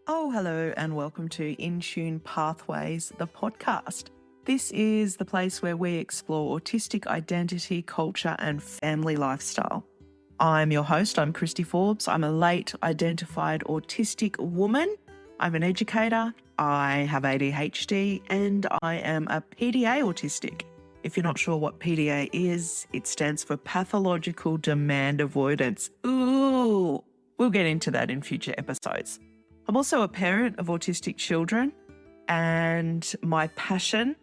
Oh, hello, and welcome to In Tune Pathways, the podcast. This is the place where we explore autistic identity, culture, and family lifestyle. I'm your host, I'm Kristy Forbes. I'm a late identified autistic woman. I'm an educator, I have ADHD, and I am a PDA autistic. If you're not sure what PDA is, it stands for Pathological Demand Avoidance. Ooh, we'll get into that in future episodes. I'm also a parent of autistic children, and my passion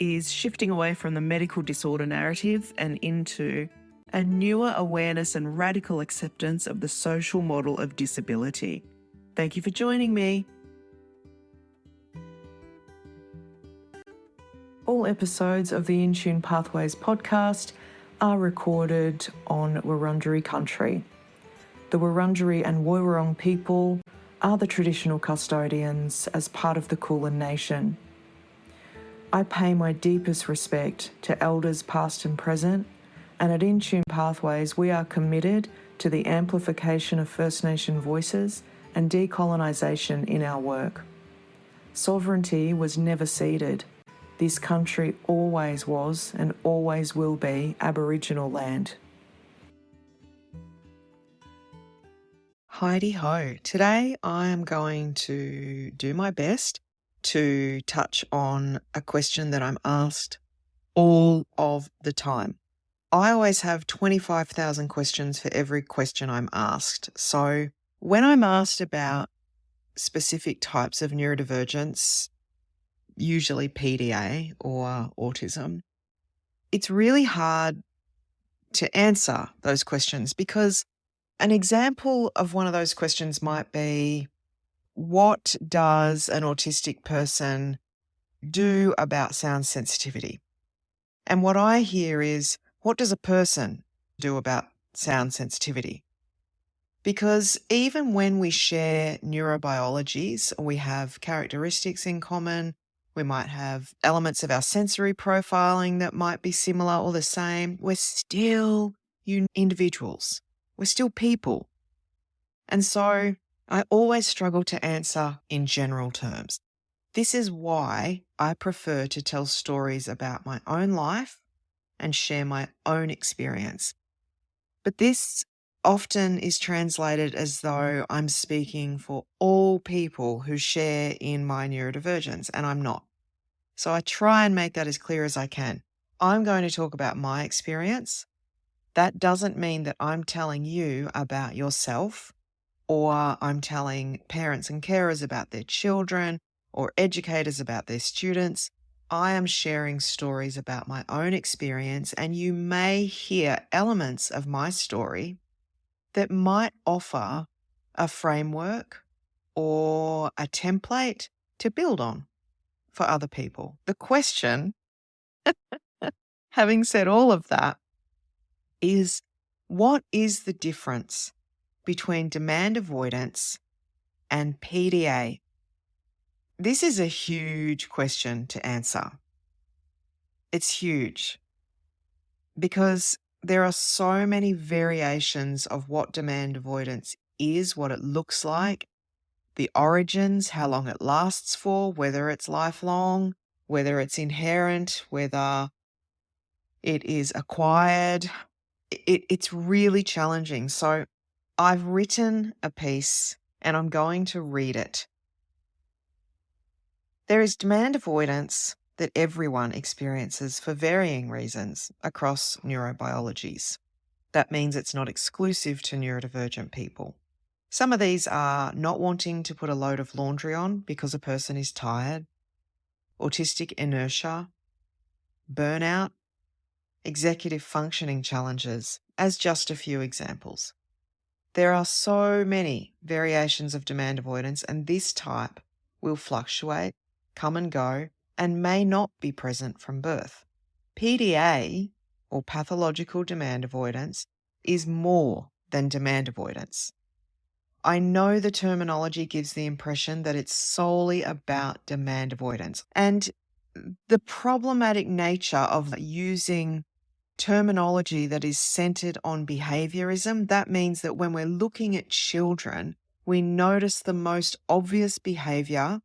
is shifting away from the medical disorder narrative and into a newer awareness and radical acceptance of the social model of disability. Thank you for joining me. All episodes of the In Tune Pathways podcast are recorded on Wurundjeri country. The Wurundjeri and Woiwurrung people are the traditional custodians as part of the Kulin Nation. I pay my deepest respect to elders past and present, and at In Tune Pathways we are committed to the amplification of First Nation voices and decolonisation in our work. Sovereignty was never ceded. This country always was and always will be Aboriginal land. Heidi ho. Today I am going to do my best to touch on a question that I'm asked all of the time. I always have 25,000 questions for every question I'm asked. So when I'm asked about specific types of neurodivergence, usually PDA or autism, it's really hard to answer those questions because an example of one of those questions might be, what does an autistic person do about sound sensitivity? And what I hear is, what does a person do about sound sensitivity? Because even when we share neurobiologies, we have characteristics in common, we might have elements of our sensory profiling that might be similar or the same, we're still individuals. We're still people. And so I always struggle to answer in general terms. This is why I prefer to tell stories about my own life and share my own experience. But this often is translated as though I'm speaking for all people who share in my neurodivergence, and I'm not. So I try and make that as clear as I can. I'm going to talk about my experience. That doesn't mean that I'm telling you about yourself, or I'm telling parents and carers about their children, or educators about their students. I am sharing stories about my own experience, and you may hear elements of my story that might offer a framework or a template to build on for other people. The question, having said all of that, is what is the difference between demand avoidance and PDA? This is a huge question to answer. It's huge because there are so many variations of what demand avoidance is, what it looks like, the origins, how long it lasts for, whether it's lifelong, whether it's inherent, whether it is acquired. It's really challenging. So I've written a piece and I'm going to read it. There is demand avoidance that everyone experiences for varying reasons across neurobiologies. That means it's not exclusive to neurodivergent people. Some of these are not wanting to put a load of laundry on because a person is tired, autistic inertia, burnout, executive functioning challenges, as just a few examples. There are so many variations of demand avoidance, and this type will fluctuate, come and go, and may not be present from birth. PDA, or pathological demand avoidance, is more than demand avoidance. I know the terminology gives the impression that it's solely about demand avoidance, and the problematic nature of using terminology that is centered on behaviorism, that means that when we're looking at children, We notice the most obvious behavior,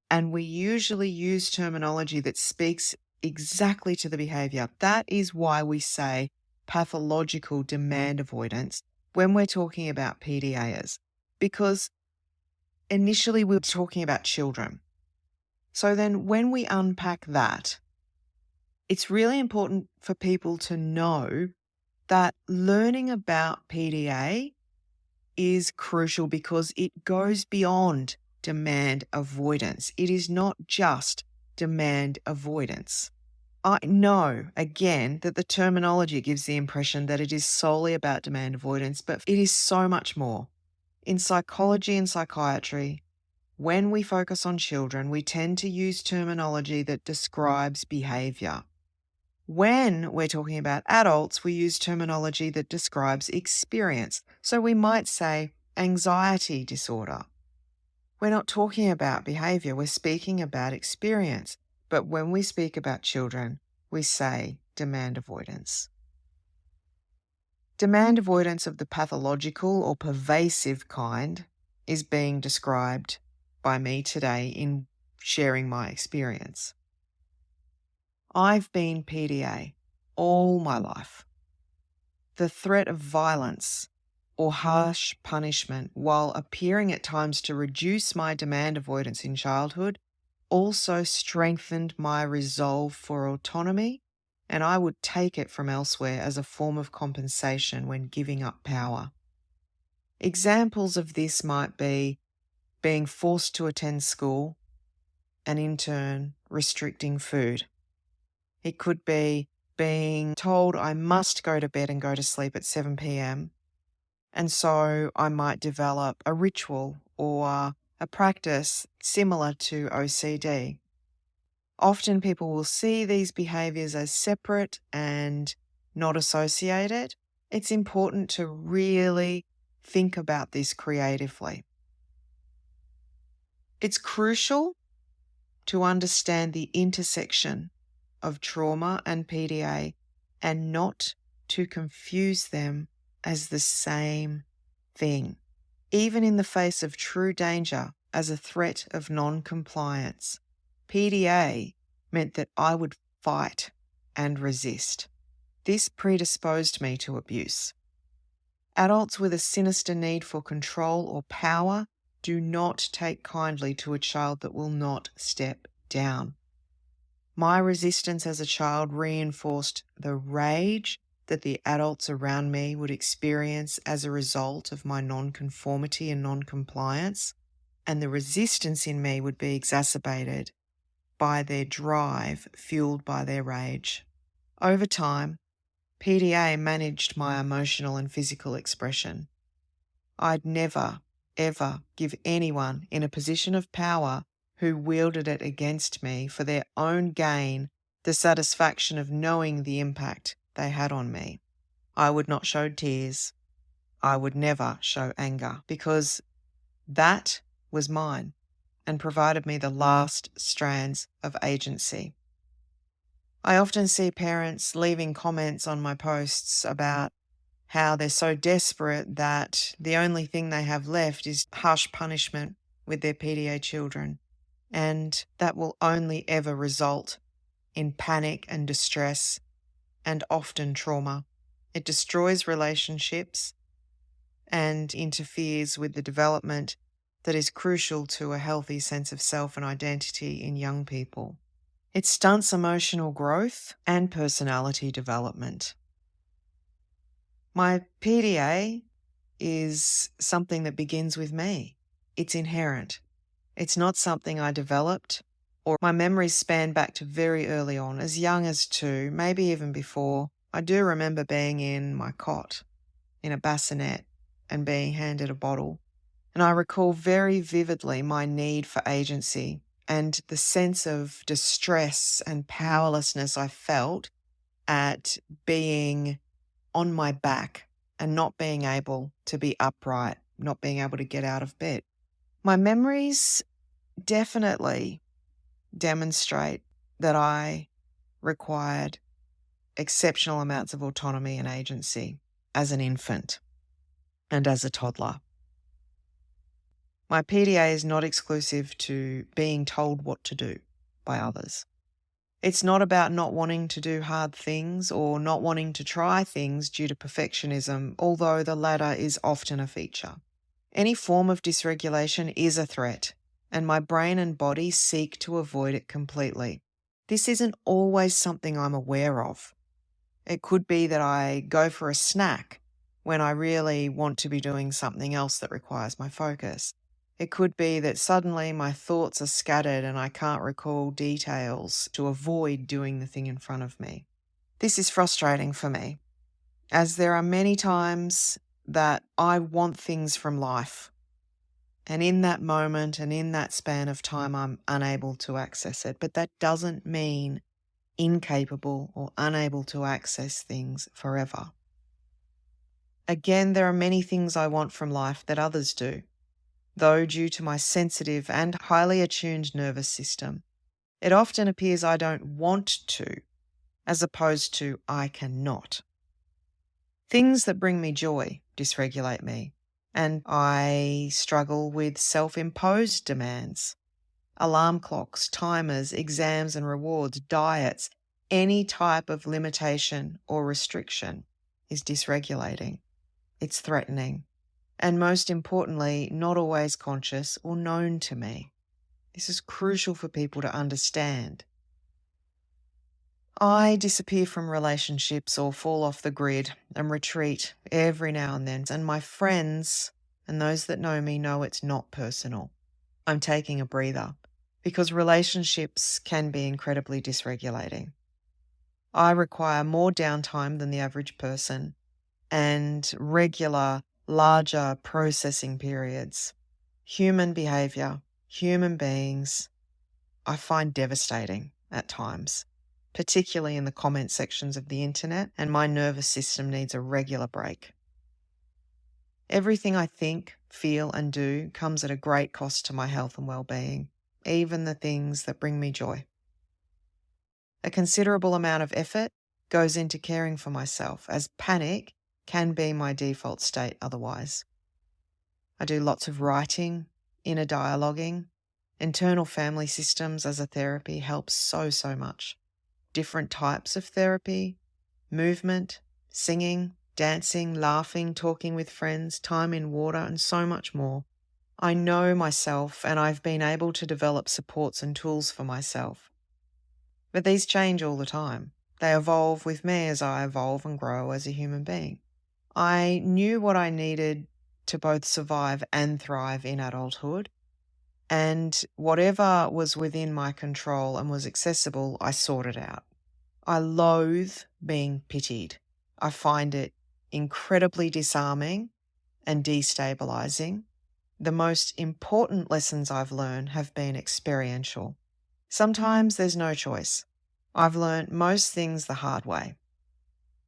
and we usually use terminology that speaks exactly to the behavior. That is why we say pathological demand avoidance when we're talking about PDAs, because initially we were talking about children. So then when we unpack that, it's really important for people to know that learning about PDA is crucial because it goes beyond demand avoidance. It is not just demand avoidance. I know, again, that the terminology gives the impression that it is solely about demand avoidance, but it is so much more. In psychology and psychiatry, when we focus on children, we tend to use terminology that describes behaviour. When we're talking about adults, we use terminology that describes experience. So we might say anxiety disorder. We're not talking about behavior, we're speaking about experience. But when we speak about children, we say demand avoidance. Demand avoidance of the pathological or pervasive kind is being described by me today in sharing my experience. I've been PDA all my life. The threat of violence or harsh punishment, while appearing at times to reduce my demand avoidance in childhood, also strengthened my resolve for autonomy, and I would take it from elsewhere as a form of compensation when giving up power. Examples of this might be being forced to attend school and in turn restricting food. It could be being told I must go to bed and go to sleep at 7 p.m. And so I might develop a ritual or a practice similar to OCD. Often people will see these behaviors as separate and not associated. It's important to really think about this creatively. It's crucial to understand the intersection of trauma and PDA and not to confuse them as the same thing. Even in the face of true danger as a threat of non-compliance, PDA meant that I would fight and resist. This predisposed me to abuse. Adults with a sinister need for control or power do not take kindly to a child that will not step down. My resistance as a child reinforced the rage that the adults around me would experience as a result of my nonconformity and noncompliance, and the resistance in me would be exacerbated by their drive fueled by their rage. Over time, PDA managed my emotional and physical expression. I'd never, ever give anyone in a position of power who wielded it against me for their own gain the satisfaction of knowing the impact they had on me. I would not show tears. I would never show anger because that was mine and provided me the last strands of agency. I often see parents leaving comments on my posts about how they're so desperate that the only thing they have left is harsh punishment with their PDA children. And that will only ever result in panic and distress and often trauma. It destroys relationships and interferes with the development that is crucial to a healthy sense of self and identity in young people. It stunts emotional growth and personality development. My PDA is something that begins with me. It's inherent. It's not something I developed, or my memories span back to very early on, as young as 2, maybe even before. I do remember being in my cot in a bassinet and being handed a bottle. And I recall very vividly my need for agency and the sense of distress and powerlessness I felt at being on my back and not being able to be upright, not being able to get out of bed. My memories definitely demonstrate that I required exceptional amounts of autonomy and agency as an infant and as a toddler. My PDA is not exclusive to being told what to do by others. It's not about not wanting to do hard things or not wanting to try things due to perfectionism, although the latter is often a feature. Any form of dysregulation is a threat, and my brain and body seek to avoid it completely. This isn't always something I'm aware of. It could be that I go for a snack when I really want to be doing something else that requires my focus. It could be that suddenly my thoughts are scattered and I can't recall details to avoid doing the thing in front of me. This is frustrating for me, as there are many times that I want things from life. And in that moment and in that span of time, I'm unable to access it. But that doesn't mean incapable or unable to access things forever. Again, there are many things I want from life that others do, though due to my sensitive and highly attuned nervous system, it often appears I don't want to, as opposed to I cannot. Things that bring me joy dysregulate me, and I struggle with self-imposed demands. Alarm clocks, timers, exams and rewards, diets, any type of limitation or restriction is dysregulating. It's threatening. And most importantly, not always conscious or known to me. This is crucial for people to understand. I disappear from relationships or fall off the grid and retreat every now and then. And my friends and those that know me know it's not personal. I'm taking a breather because relationships can be incredibly dysregulating. I require more downtime than the average person and regular, larger processing periods. Human behaviour, human beings, I find devastating at times, particularly in the comment sections of the internet, and my nervous system needs a regular break. Everything I think, feel and do comes at a great cost to my health and well-being, even the things that bring me joy. A considerable amount of effort goes into caring for myself, as panic can be my default state otherwise. I do lots of writing, inner dialoguing. Internal family systems as a therapy helps so much. Different types of therapy, movement, singing, dancing, laughing, talking with friends, time in water, and so much more. I know myself and I've been able to develop supports and tools for myself. But these change all the time. They evolve with me as I evolve and grow as a human being. I knew what I needed to both survive and thrive in adulthood. And whatever was within my control and was accessible, I sorted out. I loathe being pitied. I find it incredibly disarming and destabilizing. The most important lessons I've learned have been experiential. Sometimes there's no choice. I've learned most things the hard way.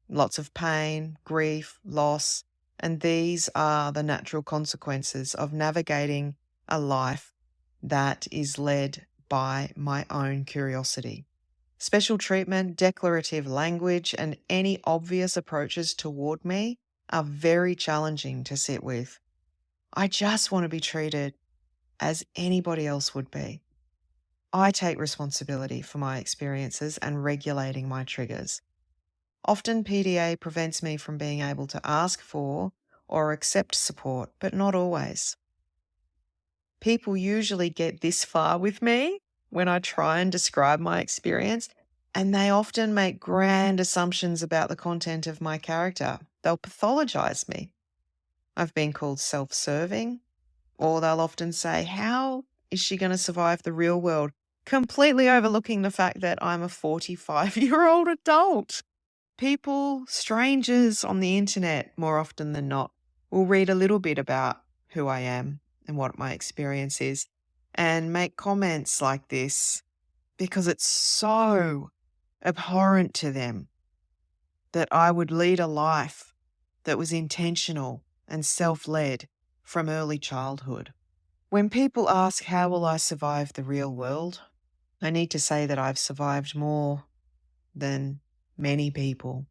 Lots of pain, grief, loss, and these are the natural consequences of navigating a life that is led by my own curiosity. Special treatment, declarative language, and any obvious approaches toward me are very challenging to sit with. I just want to be treated as anybody else would be. I take responsibility for my experiences and regulating my triggers. Often PDA prevents me from being able to ask for or accept support, but not always. People usually get this far with me when I try and describe my experience, and they often make grand assumptions about the content of my character. They'll pathologize me. I've been called self-serving, or they'll often say, how is she going to survive the real world? Completely overlooking the fact that I'm a 45-year-old adult. People, strangers on the internet, more often than not, will read a little bit about who I am and what my experience is and make comments like this because it's so abhorrent to them that I would lead a life that was intentional and self-led from early childhood. When people ask, how will I survive the real world? I need to say that I've survived more than many people,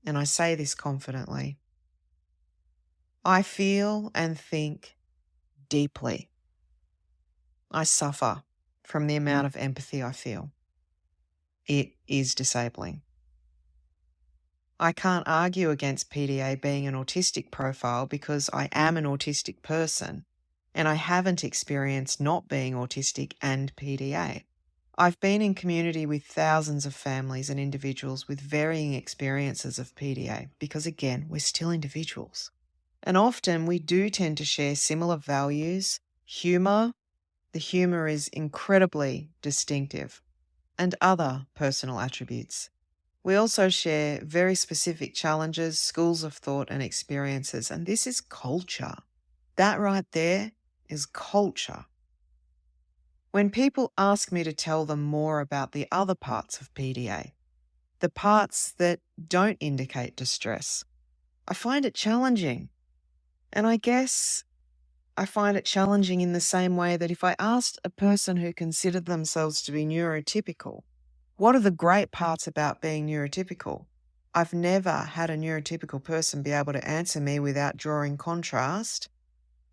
and I say this confidently. I feel and think deeply. I suffer from the amount of empathy I feel. It is disabling. I can't argue against PDA being an autistic profile because I am an autistic person and I haven't experienced not being autistic and PDA. I've been in community with thousands of families and individuals with varying experiences of PDA because, again, we're still individuals. And often we do tend to share similar values, humour. The humour is incredibly distinctive, and other personal attributes. We also share very specific challenges, schools of thought, and experiences, and this is culture. That right there is culture. When people ask me to tell them more about the other parts of PDA, the parts that don't indicate distress, I find it challenging. And I guess I find it challenging in the same way that if I asked a person who considered themselves to be neurotypical, what are the great parts about being neurotypical? I've never had a neurotypical person be able to answer me without drawing contrast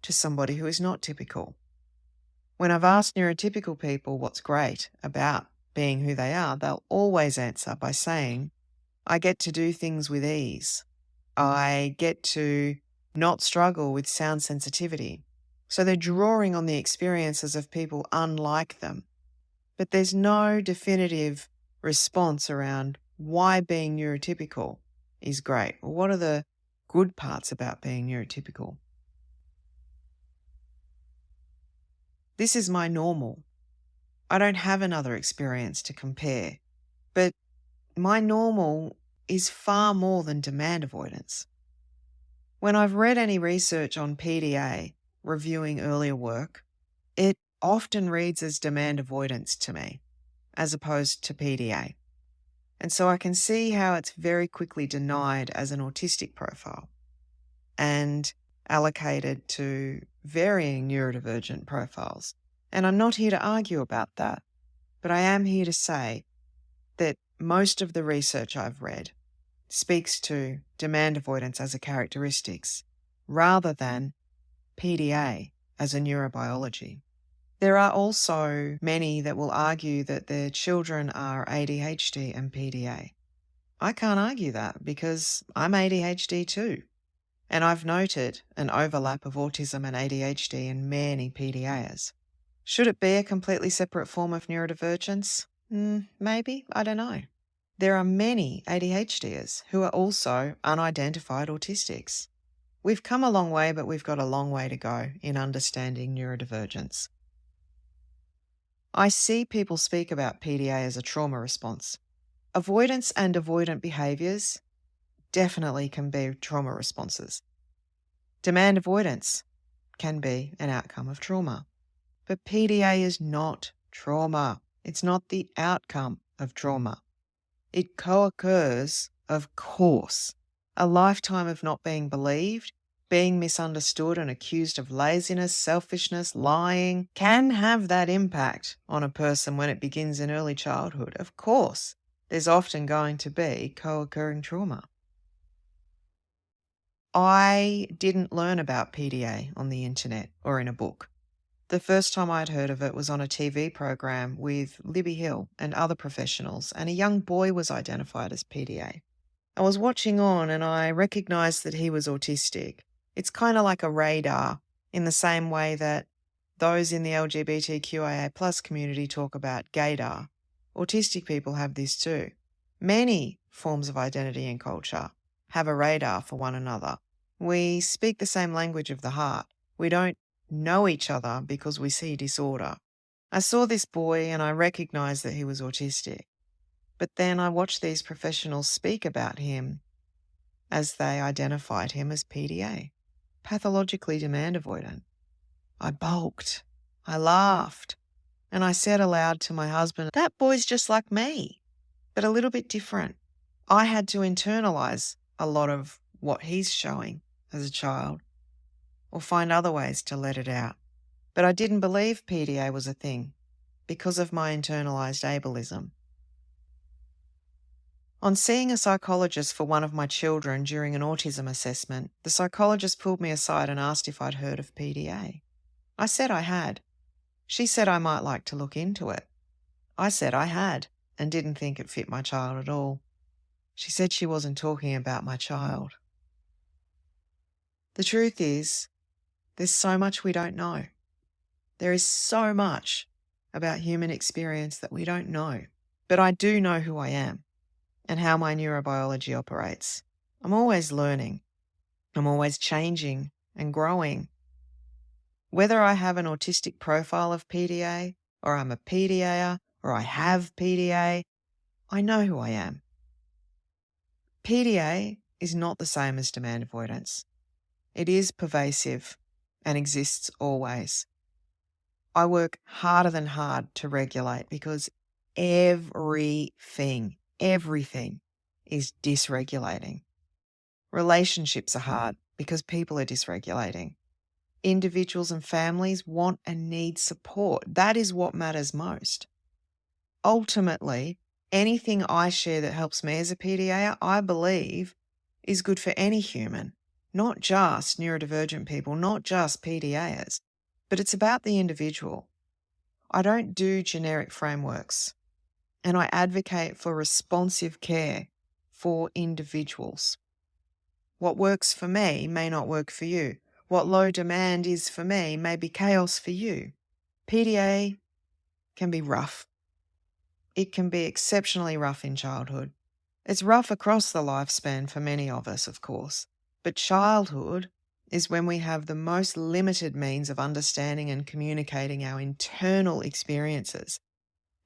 to somebody who is not typical. When I've asked neurotypical people what's great about being who they are, they'll always answer by saying, I get to do things with ease. I get to not struggle with sound sensitivity. So they're drawing on the experiences of people unlike them. But there's no definitive response around why being neurotypical is great, or what are the good parts about being neurotypical. This is my normal. I don't have another experience to compare, but my normal is far more than demand avoidance. When I've read any research on PDA, reviewing earlier work, it often reads as demand avoidance to me, as opposed to PDA. And so I can see how it's very quickly denied as an autistic profile and allocated to varying neurodivergent profiles. And I'm not here to argue about that, but I am here to say that most of the research I've read speaks to demand avoidance as a characteristics rather than PDA as a neurobiology. There are also many that will argue that their children are ADHD and PDA. I can't argue that because I'm ADHD too. And I've noted an overlap of autism and ADHD in many PDAs. Should it be a completely separate form of neurodivergence? Maybe, I don't know. There are many ADHDers who are also unidentified autistics. We've come a long way, but we've got a long way to go in understanding neurodivergence. I see people speak about PDA as a trauma response. Avoidance and avoidant behaviours definitely can be trauma responses. Demand avoidance can be an outcome of trauma. But PDA is not trauma. It's not the outcome of trauma. It co-occurs, of course. A lifetime of not being believed, being misunderstood and accused of laziness, selfishness, lying can have that impact on a person when it begins in early childhood. Of course, there's often going to be co-occurring trauma. I didn't learn about PDA on the internet or in a book. The first time I'd heard of it was on a TV program with Libby Hill and other professionals, and a young boy was identified as PDA. I was watching on and I recognised that he was autistic. It's kind of like a radar in the same way that those in the LGBTQIA+ community talk about gaydar. Autistic people have this too. Many forms of identity and culture have a radar for one another. We speak the same language of the heart. We don't know each other because we see disorder. I saw this boy and I recognised that he was autistic. But then I watched these professionals speak about him as they identified him as PDA, pathologically demand avoidant. I balked. I laughed. And I said aloud to my husband, that boy's just like me, but a little bit different. I had to internalise a lot of what he's showing as a child or find other ways to let it out. But I didn't believe PDA was a thing because of my internalised ableism. On seeing a psychologist for one of my children during an autism assessment, the psychologist pulled me aside and asked if I'd heard of PDA. I said I had. She said I might like to look into it. I said I had and didn't think it fit my child at all. She said she wasn't talking about my child. The truth is, there's so much we don't know. There is so much about human experience that we don't know. But I do know who I am and how my neurobiology operates. I'm always learning. I'm always changing and growing. Whether I have an autistic profile of PDA, or I'm a PDA, or I have PDA, I know who I am. PDA is not the same as demand avoidance. It is pervasive and exists always. I work harder than hard to regulate because everything is dysregulating. Relationships are hard because people are dysregulating. Individuals and families want and need support. That is what matters most. Ultimately, anything I share that helps me as a PDA, I believe, is good for any human, not just neurodivergent people, not just PDAs, but it's about the individual. I don't do generic frameworks, and I advocate for responsive care for individuals. What works for me may not work for you. What low demand is for me may be chaos for you. PDA can be rough. It can be exceptionally rough in childhood. It's rough across the lifespan for many of us, of course. But childhood is when we have the most limited means of understanding and communicating our internal experiences.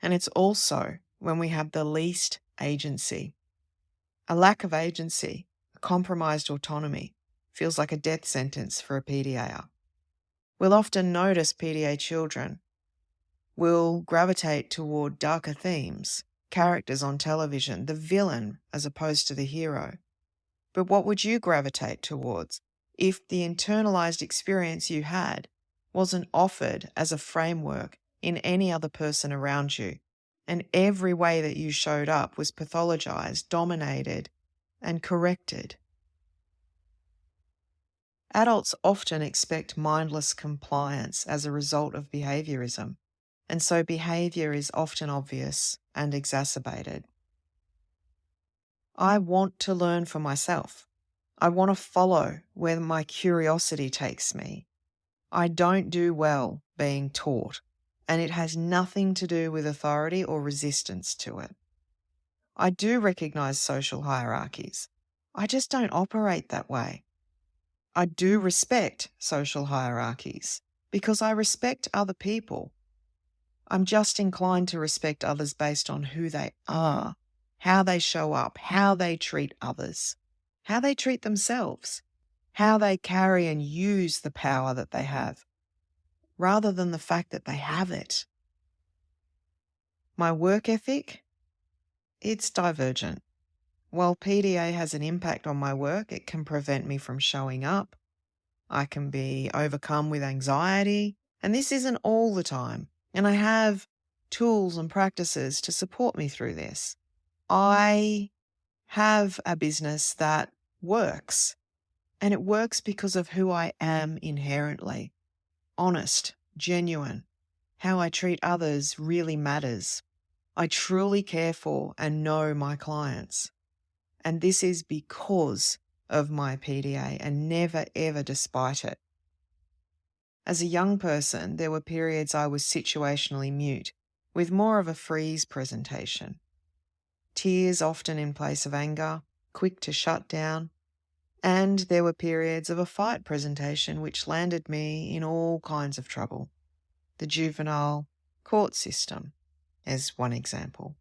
And it's also when we have the least agency. A lack of agency, a compromised autonomy, feels like a death sentence for a PDA. We'll often notice PDA children will gravitate toward darker themes, characters on television, the villain as opposed to the hero. But what would you gravitate towards if the internalized experience you had wasn't offered as a framework in any other person around you, and every way that you showed up was pathologized, dominated, and corrected? Adults often expect mindless compliance as a result of behaviorism, and so behaviour is often obvious and exacerbated. I want to learn for myself. I want to follow where my curiosity takes me. I don't do well being taught, and it has nothing to do with authority or resistance to it. I do recognise social hierarchies. I just don't operate that way. I do respect social hierarchies because I respect other people. I'm just inclined to respect others based on who they are, how they show up, how they treat others, how they treat themselves, how they carry and use the power that they have, rather than the fact that they have it. My work ethic, it's divergent. While PDA has an impact on my work, it can prevent me from showing up. I can be overcome with anxiety, and this isn't all the time. And I have tools and practices to support me through this. I have a business that works, and it works because of who I am inherently. Honest, genuine. How I treat others really matters. I truly care for and know my clients. And this is because of my PDA and never ever despite it. As a young person, there were periods I was situationally mute, with more of a freeze presentation. Tears often in place of anger, quick to shut down. And there were periods of a fight presentation which landed me in all kinds of trouble. The juvenile court system is one example.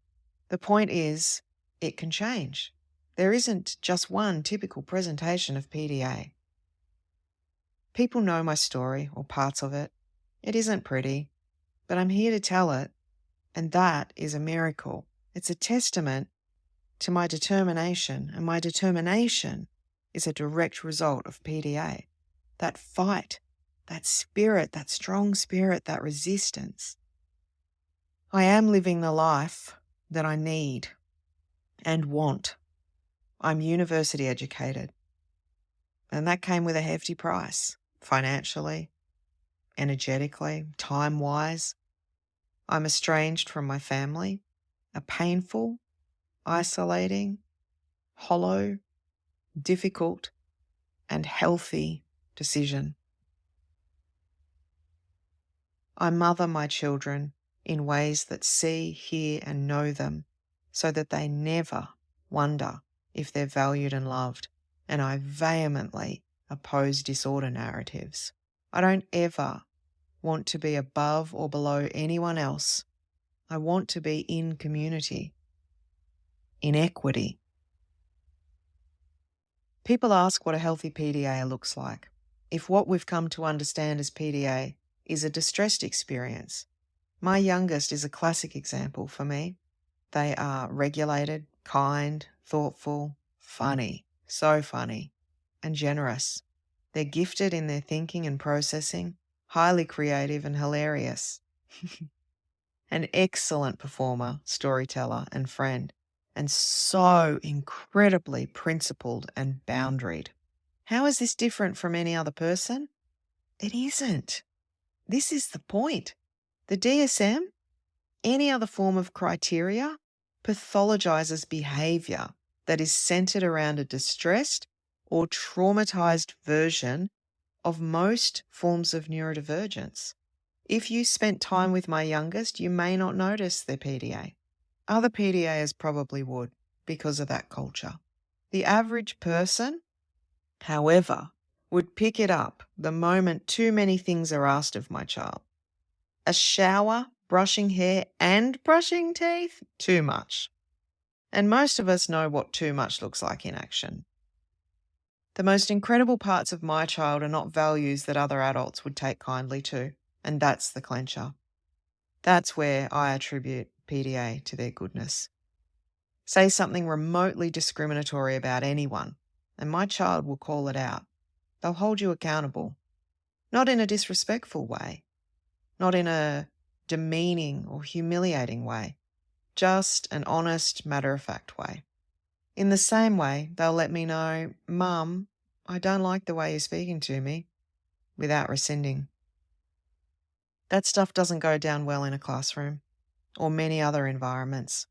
The point is, it can change. There isn't just one typical presentation of PDA. People know my story or parts of it. It isn't pretty, but I'm here to tell it, and that is a miracle. It's a testament to my determination, and my determination is a direct result of PDA. That fight, that spirit, that strong spirit, that resistance. I am living the life that I need and want. I'm university educated, and that came with a hefty price, financially, energetically, time-wise. I'm estranged from my family, a painful, isolating, hollow, difficult, and healthy decision. I mother my children in ways that see, hear, and know them so that they never wonder if they're valued and loved, and I vehemently oppose disorder narratives. I don't ever want to be above or below anyone else. I want to be in community, in equity. People ask what a healthy PDA looks like. If what we've come to understand as PDA is a distressed experience, my youngest is a classic example for me. They are regulated, kind, thoughtful, funny, so funny, and generous. They're gifted in their thinking and processing, highly creative and hilarious. An excellent performer, storyteller, and friend, and so incredibly principled and boundaried. How is this different from any other person? It isn't. This is the point. The DSM, any other form of criteria, pathologizes behavior that is centered around a distressed or traumatized version of most forms of neurodivergence. If you spent time with my youngest, you may not notice their PDA. Other PDAs probably would because of that culture. The average person, however, would pick it up the moment too many things are asked of my child. A shower, brushing hair, and brushing teeth? Too much. And most of us know what too much looks like in action. The most incredible parts of my child are not values that other adults would take kindly to, and that's the clencher. That's where I attribute PDA to their goodness. Say something remotely discriminatory about anyone, and my child will call it out. They'll hold you accountable. Not in a disrespectful way, not in a demeaning or humiliating way, just an honest, matter-of-fact way. In the same way, they'll let me know, Mum, I don't like the way you're speaking to me, without rescinding. That stuff doesn't go down well in a classroom or many other environments.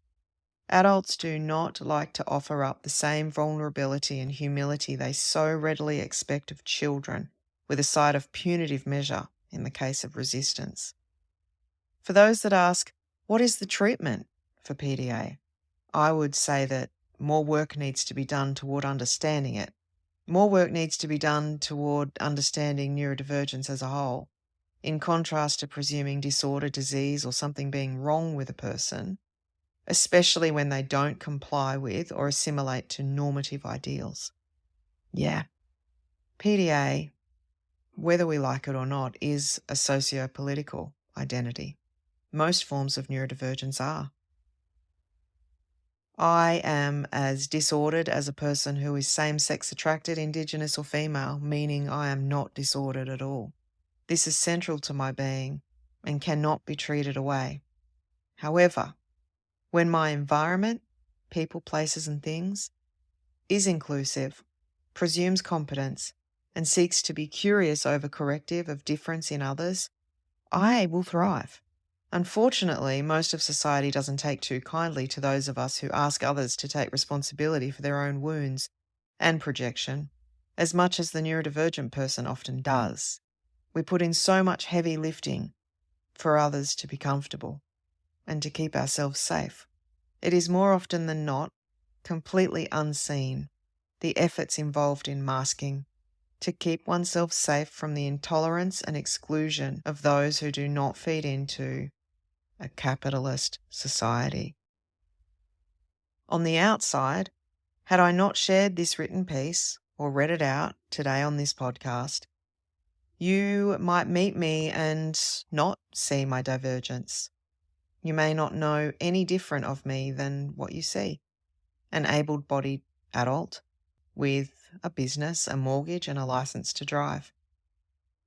Adults do not like to offer up the same vulnerability and humility they so readily expect of children, with a side of punitive measure in the case of resistance. For those that ask, what is the treatment for PDA? I would say that more work needs to be done toward understanding it. More work needs to be done toward understanding neurodivergence as a whole. In contrast to presuming disorder, disease, or something being wrong with a person, especially when they don't comply with or assimilate to normative ideals. Yeah, PDA, whether we like it or not, is a socio-political identity. Most forms of neurodivergence are. I am as disordered as a person who is same-sex attracted, Indigenous or female, meaning I am not disordered at all. This is central to my being and cannot be treated away. However, when my environment, people, places and things, is inclusive, presumes competence, and seeks to be curious over corrective of difference in others, I will thrive. Unfortunately, most of society doesn't take too kindly to those of us who ask others to take responsibility for their own wounds and projection, as much as the neurodivergent person often does. We put in so much heavy lifting for others to be comfortable and to keep ourselves safe. It is more often than not completely unseen, the efforts involved in masking to keep oneself safe from the intolerance and exclusion of those who do not feed into a capitalist society. On the outside, had I not shared this written piece or read it out today on this podcast, you might meet me and not see my divergence. You may not know any different of me than what you see. An able-bodied adult with a business, a mortgage, and a license to drive.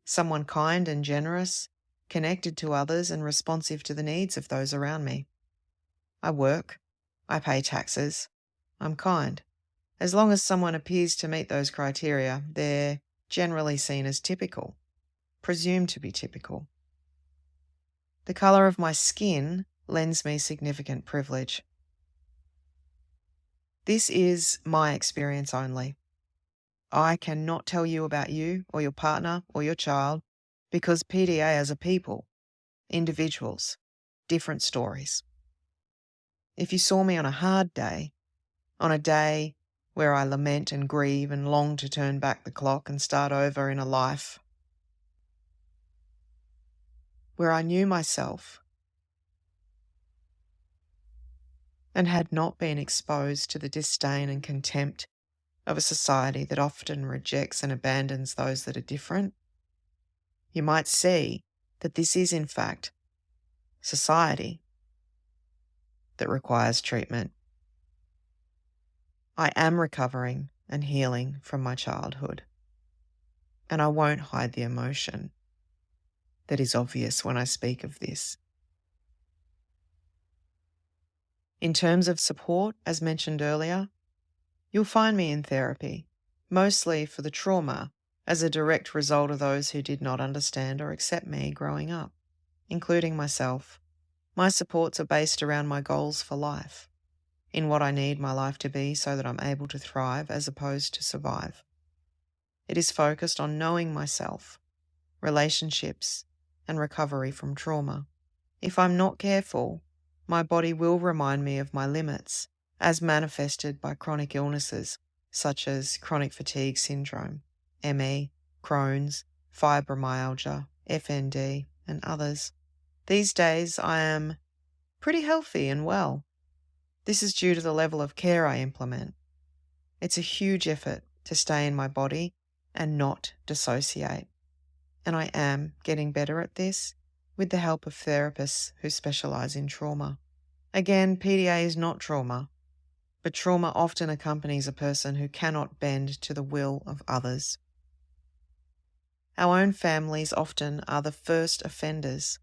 Someone kind and generous, connected to others and responsive to the needs of those around me. I work. I pay taxes. I'm kind. As long as someone appears to meet those criteria, they're generally seen as typical. presumed to be typical. The colour of my skin lends me significant privilege. This is my experience only. I cannot tell you about you or your partner or your child because PDA as a people, individuals, different stories. If you saw me on a hard day, on a day where I lament and grieve and long to turn back the clock and start over in a life where I knew myself and had not been exposed to the disdain and contempt of a society that often rejects and abandons those that are different, you might see that this is in fact society that requires treatment. I am recovering and healing from my childhood, and I won't hide the emotion that is obvious when I speak of this. In terms of support, as mentioned earlier, you'll find me in therapy, mostly for the trauma as a direct result of those who did not understand or accept me growing up, including myself. My supports are based around my goals for life, in what I need my life to be so that I'm able to thrive as opposed to survive. It is focused on knowing myself, relationships, and recovery from trauma. If I'm not careful, my body will remind me of my limits, as manifested by chronic illnesses such as chronic fatigue syndrome, ME, Crohn's, fibromyalgia, FND, and others. These days I am pretty healthy and well. This is due to the level of care I implement. It's a huge effort to stay in my body and not dissociate. And I am getting better at this with the help of therapists who specialise in trauma. Again, PDA is not trauma, but trauma often accompanies a person who cannot bend to the will of others. Our own families often are the first offenders,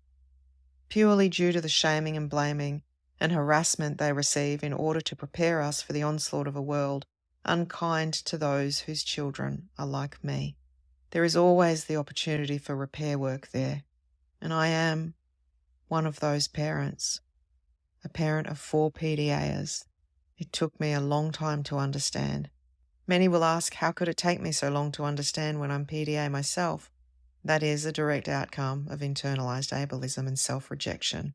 purely due to the shaming and blaming and harassment they receive in order to prepare us for the onslaught of a world unkind to those whose children are like me. There is always the opportunity for repair work there, and I am one of those parents, a parent of 4 PDAs. It took me a long time to understand. Many will ask, how could it take me so long to understand when I'm PDA myself? That is a direct outcome of internalized ableism and self-rejection.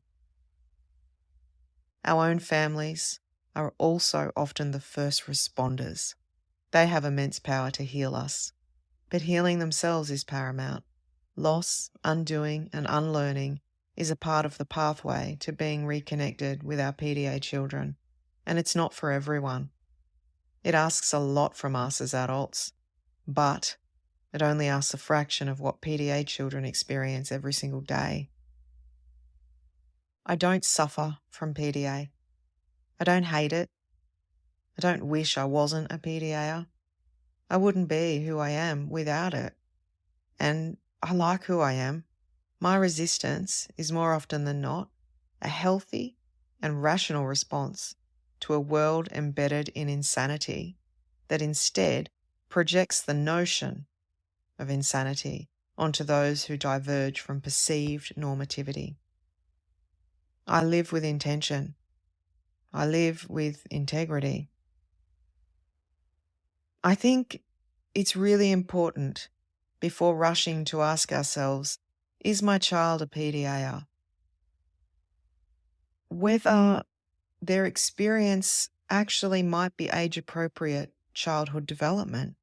Our own families are also often the first responders. They have immense power to heal us, but healing themselves is paramount. Loss, undoing, and unlearning is a part of the pathway to being reconnected with our PDA children, and it's not for everyone. It asks a lot from us as adults, but it only asks a fraction of what PDA children experience every single day. I don't suffer from PDA. I don't hate it. I don't wish I wasn't a PDAer. I wouldn't be who I am without it. And I like who I am. My resistance is more often than not a healthy and rational response to a world embedded in insanity that instead projects the notion of insanity onto those who diverge from perceived normativity. I live with intention. I live with integrity. I think it's really important before rushing to ask ourselves, is my child a PDAer? Whether their experience actually might be age-appropriate childhood development.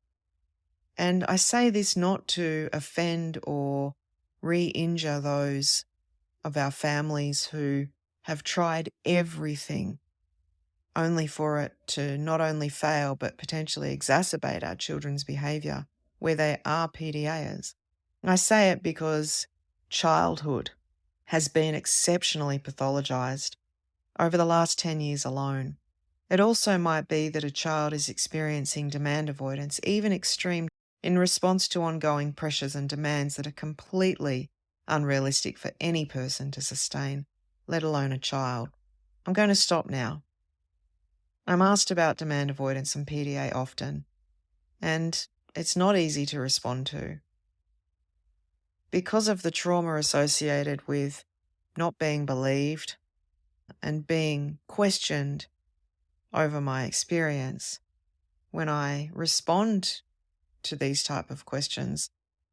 And I say this not to offend or re-injure those of our families who have tried everything only for it to not only fail but potentially exacerbate our children's behaviour where they are PDAs. I say it because childhood has been exceptionally pathologised over the last 10 years alone. It also might be that a child is experiencing demand avoidance, even extreme, in response to ongoing pressures and demands that are completely unrealistic for any person to sustain, let alone a child. I'm going to stop now. I'm asked about demand avoidance and PDA often, and it's not easy to respond to. because of the trauma associated with not being believed and being questioned over my experience, when I respond to these type of questions,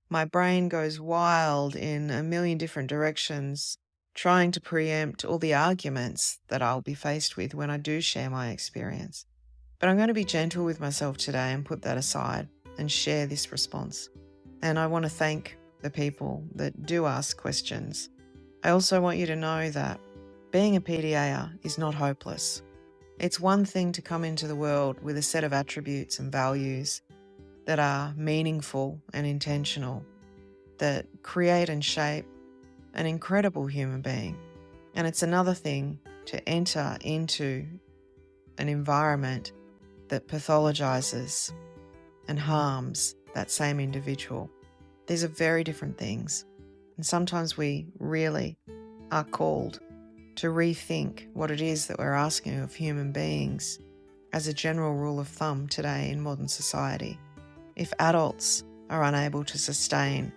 my brain goes wild in a million different directions, trying to preempt all the arguments that I'll be faced with when I do share my experience. But I'm going to be gentle with myself today and put that aside and share this response. And I want to thank the people that do ask questions. I also want you to know that being a PDAer is not hopeless. It's one thing to come into the world with a set of attributes and values that are meaningful and intentional, that create and shape an incredible human being. And it's another thing to enter into an environment that pathologizes and harms that same individual. These are very different things. And sometimes we really are called to rethink what it is that we're asking of human beings as a general rule of thumb today in modern society. If adults are unable to sustain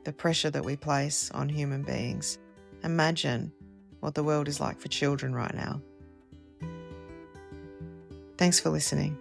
the pressure that we place on human beings, imagine what the world is like for children right now. Thanks for listening.